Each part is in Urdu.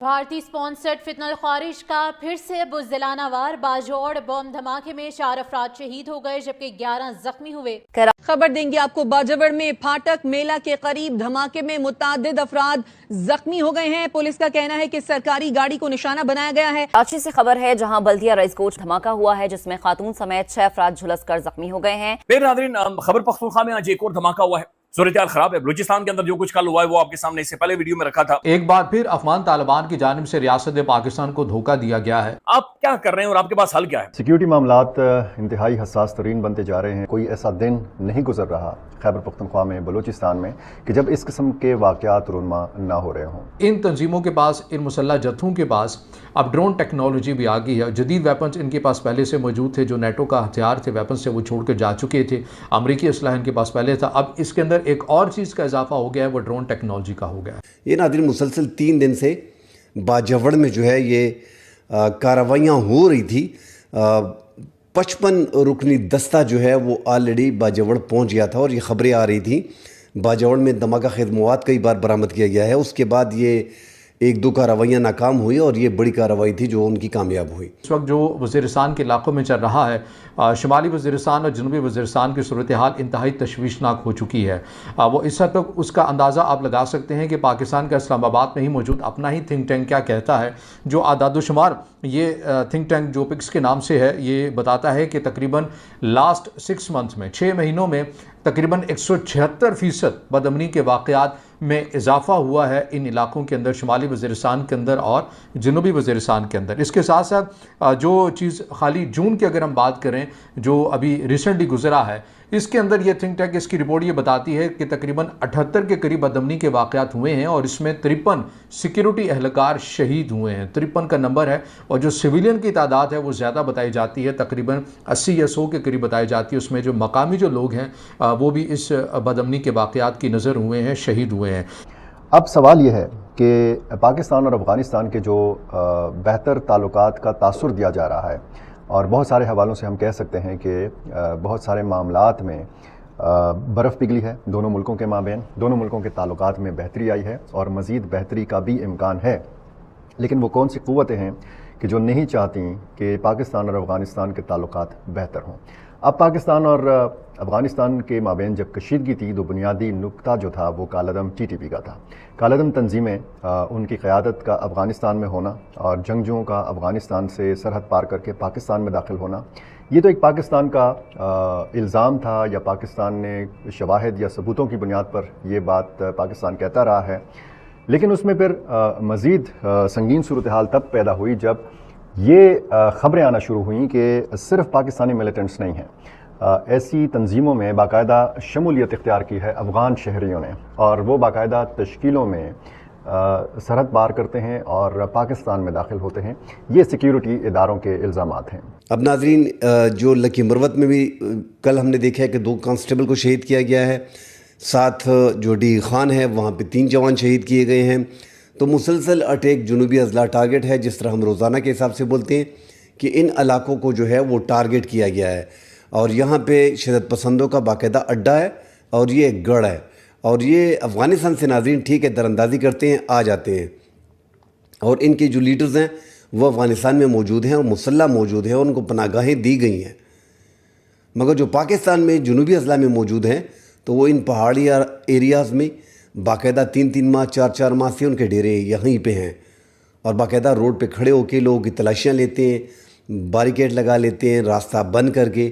بھارتی سپانسرڈ فتنہ خارج کا پھر سے بزدلانہ وار باجوڑ بم دھماکے میں 4 افراد شہید ہو گئے جبکہ 11 زخمی ہوئے۔ خبر دیں گے آپ کو، باجوڑ میں پھاٹک میلہ کے قریب دھماکے میں متعدد افراد زخمی ہو گئے ہیں۔ پولیس کا کہنا ہے کہ سرکاری گاڑی کو نشانہ بنایا گیا ہے۔ کراچی سے خبر ہے جہاں بلدیہ رئیس کوچ دھماکہ ہوا ہے جس میں خاتون سمیت 6 افراد جھلس کر زخمی ہو گئے ہیں۔ پھر ناظرین، خیبر پختونخوا میں آج ایک اور دھماکہ ہوا ہے۔ صورتحال خراب ہے۔ بلوچستان کے اندر جو کچھ کل ہوا ہے وہ آپ کے سامنے اس سے پہلے ویڈیو میں رکھا تھا۔ ایک بار پھر افغان طالبان کی جانب سے ریاست پاکستان کو دھوکہ دیا گیا ہے۔ آپ کیا کر رہے ہیں اور آپ کے پاس حل کیا ہے؟ سیکیورٹی معاملات انتہائی حساس ترین بنتے جا رہے ہیں۔ کوئی ایسا دن نہیں گزر رہا خیبر پختونخوا میں، بلوچستان میں، کہ جب اس قسم کے واقعات رونما نہ ہو رہے ہوں۔ ان تنظیموں کے پاس، ان مسلح جتھوں کے پاس اب ڈرون ٹیکنالوجی بھی آ گئی ہے۔ جدید ویپنز ان کے پاس پہلے سے موجود تھے، جو نیٹو کا ہتھیار تھے، ویپنز سے وہ چھوڑ کے جا چکے تھے۔ امریکی اسلحہ ان کے پاس پہلے تھا، اب اس کے اندر ایک اور چیز کا اضافہ ہو گیا ہے، وہ ڈرون ٹیکنالوجی کا ہو گیا ہے۔ یہ ناظرین مسلسل 3 دن سے باجوڑ میں جو ہے یہ کارروائیاں ہو رہی تھی۔ 55 رکنی دستہ جو ہے وہ آلریڈی باجوڑ پہنچ گیا تھا اور یہ خبریں آ رہی تھیں۔ باجوڑ میں دھماکہ خیز مواد کئی بار برآمد کیا گیا ہے، اس کے بعد یہ 1-2 کارروائیاں ناکام ہوئی اور یہ بڑی کارروائی تھی جو ان کی کامیاب ہوئی۔ اس وقت جو وزیرستان کے علاقوں میں چل رہا ہے، شمالی وزیرستان اور جنوبی وزیرستان کی صورتحال انتہائی تشویشناک ہو چکی ہے۔ وہ اس حد تک اس کا اندازہ آپ لگا سکتے ہیں کہ پاکستان کا اسلام آباد میں ہی موجود اپنا ہی تھنک ٹینک کیا کہتا ہے، جو اعداد و شمار یہ تھنک ٹینک جو پکس کے نام سے ہے، یہ بتاتا ہے کہ تقریباً لاسٹ 6 منتھس میں، 6 مہینوں میں تقریباً 176% بدامنی کے واقعات میں اضافہ ہوا ہے ان علاقوں کے اندر، شمالی وزیرستان کے اندر اور جنوبی وزیرستان کے اندر۔ اس کے ساتھ ساتھ جو چیز خالی جون کی اگر ہم بات کریں جو ابھی ریسنٹلی گزرا ہے، اس کے اندر یہ تھنک ٹینک، اس کی رپورٹ یہ بتاتی ہے کہ تقریباً 78 کے قریب بدامنی کے واقعات ہوئے ہیں اور اس میں 53 سیکیورٹی اہلکار شہید ہوئے ہیں۔ 53 کا نمبر ہے اور جو سویلین کی تعداد ہے وہ زیادہ بتائی جاتی ہے، تقریباً 80 یا 100 کے قریب بتائی جاتی ہے۔ اس میں جو مقامی جو لوگ ہیں وہ بھی اس بدامنی کے واقعات کی نظر ہوئے ہیں، شہید ہوئے ہیں۔ اب سوال یہ ہے کہ پاکستان اور افغانستان کے جو بہتر تعلقات کا تاثر دیا جا رہا ہے، اور بہت سارے حوالوں سے ہم کہہ سکتے ہیں کہ بہت سارے معاملات میں برف پگھلی ہے دونوں ملکوں کے مابین، دونوں ملکوں کے تعلقات میں بہتری آئی ہے اور مزید بہتری کا بھی امکان ہے۔ لیکن وہ کون سی قوتیں ہیں کہ جو نہیں چاہتی کہ پاکستان اور افغانستان کے تعلقات بہتر ہوں؟ اب پاکستان اور افغانستان کے مابین جب کشیدگی تھی تو بنیادی نقطہ جو تھا وہ کالعدم TTP کا تھا۔ کالعدم تنظیمیں، ان کی قیادت کا افغانستان میں ہونا اور جنگجوؤں کا افغانستان سے سرحد پار کر کے پاکستان میں داخل ہونا، یہ تو ایک پاکستان کا الزام تھا، یا پاکستان نے شواہد یا ثبوتوں کی بنیاد پر یہ بات پاکستان کہتا رہا ہے۔ لیکن اس میں پھر مزید سنگین صورتحال تب پیدا ہوئی جب یہ خبریں آنا شروع ہوئیں کہ صرف پاکستانی ملیٹنٹس نہیں ہیں، ایسی تنظیموں میں باقاعدہ شمولیت اختیار کی ہے افغان شہریوں نے، اور وہ باقاعدہ تشکیلوں میں سرحد پار کرتے ہیں اور پاکستان میں داخل ہوتے ہیں۔ یہ سیکیورٹی اداروں کے الزامات ہیں۔ اب ناظرین، جو لکی مروت میں بھی کل ہم نے دیکھا ہے کہ 2 کانسٹیبل کو شہید کیا گیا ہے، ساتھ جو ڈی خان ہے وہاں پہ 3 جوان شہید کیے گئے ہیں۔ تو مسلسل اٹیک جنوبی اضلاع ٹارگٹ ہے، جس طرح ہم روزانہ کے حساب سے بولتے ہیں کہ ان علاقوں کو جو ہے وہ ٹارگٹ کیا گیا ہے، اور یہاں پہ شدت پسندوں کا باقاعدہ اڈا ہے اور یہ ایک گڑھ ہے، اور یہ افغانستان سے ناظرین ٹھیک ہے در اندازی کرتے ہیں، آ جاتے ہیں، اور ان کے جو لیڈرز ہیں وہ افغانستان میں موجود ہیں اور مسلح موجود ہیں اور ان کو پناہ گاہیں دی گئی ہیں، مگر جو پاکستان میں جنوبی اضلاع میں موجود ہیں تو وہ ان پہاڑی ایریاز میں باقاعدہ 3-3 ماہ 4-4 ماہ سے ان کے ڈیرے یہیں پہ ہیں، اور باقاعدہ روڈ پہ کھڑے ہو کے لوگوں کی تلاشیاں لیتے ہیں، بیریکیڈ لگا لیتے ہیں، راستہ بند کر کے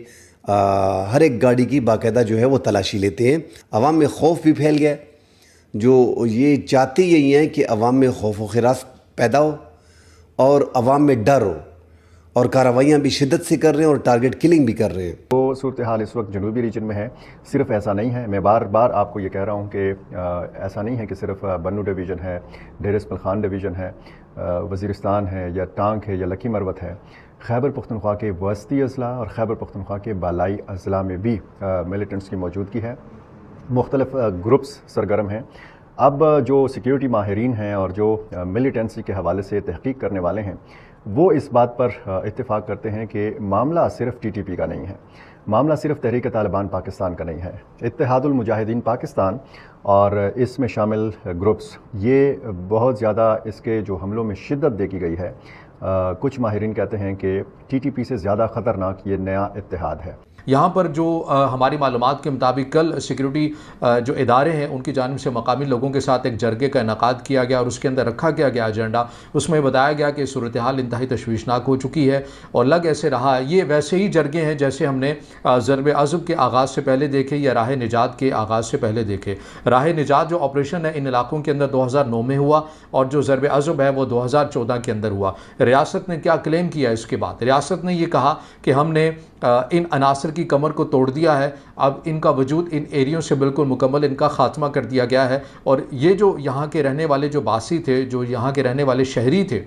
ہر ایک گاڑی کی باقاعدہ جو ہے وہ تلاشی لیتے ہیں۔ عوام میں خوف بھی پھیل گیا، جو یہ چاہتے یہی ہیں کہ عوام میں خوف و خراس پیدا ہو اور عوام میں ڈر ہو، اور کارروائیاں بھی شدت سے کر رہے ہیں اور ٹارگٹ کلنگ بھی کر رہے ہیں۔ وہ صورتحال اس وقت جنوبی ریجن میں ہے۔ صرف ایسا نہیں ہے، میں بار بار آپ کو یہ کہہ رہا ہوں کہ ایسا نہیں ہے کہ صرف بنو ڈویژن ہے، ڈیر اسماعیل خان ڈویژن ہے، وزیرستان ہے، یا ٹانک ہے، یا لکی مروت ہے۔ خیبر پختونخوا کے وسطی اضلاع اور خیبر پختونخوا کے بالائی اضلاع میں بھی ملیٹنٹس کی موجودگی ہے۔ مختلف گروپس سرگرم ہیں۔ اب جو سیکیورٹی ماہرین ہیں اور جو ملیٹنسی کے حوالے سے تحقیق کرنے والے ہیں وہ اس بات پر اتفاق کرتے ہیں کہ معاملہ صرف ٹی ٹی پی کا نہیں ہے، معاملہ صرف تحریک طالبان پاکستان کا نہیں ہے، اتحاد المجاہدین پاکستان اور اس میں شامل گروپس یہ بہت زیادہ اس کے جو حملوں میں شدت دیکھی گئی ہے، کچھ ماہرین کہتے ہیں کہ ٹی ٹی پی سے زیادہ خطرناک یہ نیا اتحاد ہے۔ یہاں پر جو ہماری معلومات کے مطابق کل سیکیورٹی جو ادارے ہیں ان کی جانب سے مقامی لوگوں کے ساتھ ایک جرگے کا انعقاد کیا گیا اور اس کے اندر رکھا گیا ایجنڈا، اس میں بتایا گیا کہ صورتحال انتہائی تشویشناک ہو چکی ہے اور لگ ایسے رہا ہے یہ ویسے ہی جرگے ہیں جیسے ہم نے ضرب عضب کے آغاز سے پہلے دیکھے یا راہ نجات کے آغاز سے پہلے دیکھے۔ راہ نجات جو آپریشن ہے ان علاقوں کے اندر 2009 میں ہوا اور جو ضرب عضب ہے وہ 2014 کے اندر ہوا۔ ریاست نے کیا کلیم کیا اس کے بعد؟ ریاست نے یہ کہا کہ ہم نے ان عناصر کی کمر کو توڑ دیا ہے، اب ان کا وجود ان ایریوں سے بالکل مکمل ان کا خاتمہ کر دیا گیا ہے، اور یہ جو یہاں کے رہنے والے جو باسی تھے، جو یہاں کے رہنے والے شہری تھے،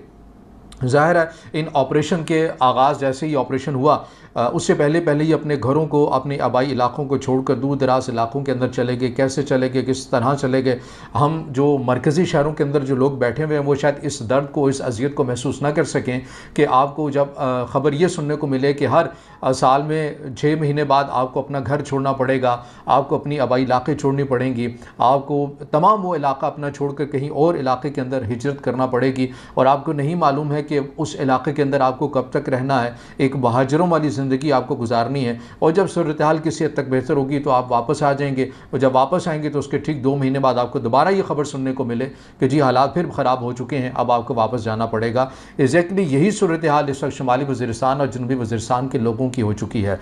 ظاہر ہے ان آپریشن کے آغاز جیسے ہی آپریشن ہوا اس سے پہلے ہی اپنے گھروں کو، اپنے آبائی علاقوں کو چھوڑ کر دور دراز علاقوں کے اندر چلے گئے۔ کیسے چلے گئے، کس طرح چلے گئے؟ ہم جو مرکزی شہروں کے اندر جو لوگ بیٹھے ہوئے ہیں وہ شاید اس درد کو، اس اذیت کو محسوس نہ کر سکیں کہ آپ کو جب خبر یہ سننے کو ملے کہ ہر سال میں 6 مہینے بعد آپ کو اپنا گھر چھوڑنا پڑے گا، آپ کو اپنی آبائی علاقے چھوڑنی پڑیں گی، آپ کو تمام وہ علاقہ اپنا چھوڑ کر کہیں اور علاقے کے اندر ہجرت کرنا پڑے گی، اور آپ کو نہیں معلوم ہے کہ اس علاقے کے اندر آپ کو کب تک رہنا ہے، ایک مہاجروں والی زندگی آپ کو گزارنی ہے، اور جب صورتحال کسی حد تک بہتر ہوگی تو آپ واپس آ جائیں گے، اور جب واپس آئیں گے تو اس کے ٹھیک 2 مہینے بعد آپ کو دوبارہ یہ خبر سننے کو ملے کہ جی حالات پھر خراب ہو چکے ہیں، اب آپ کو واپس جانا پڑے گا۔ ایگزیکٹلی یہی صورتحال اس وقت شمالی وزیرستان اور جنوبی وزیرستان کے لوگوں کی ہو چکی ہے۔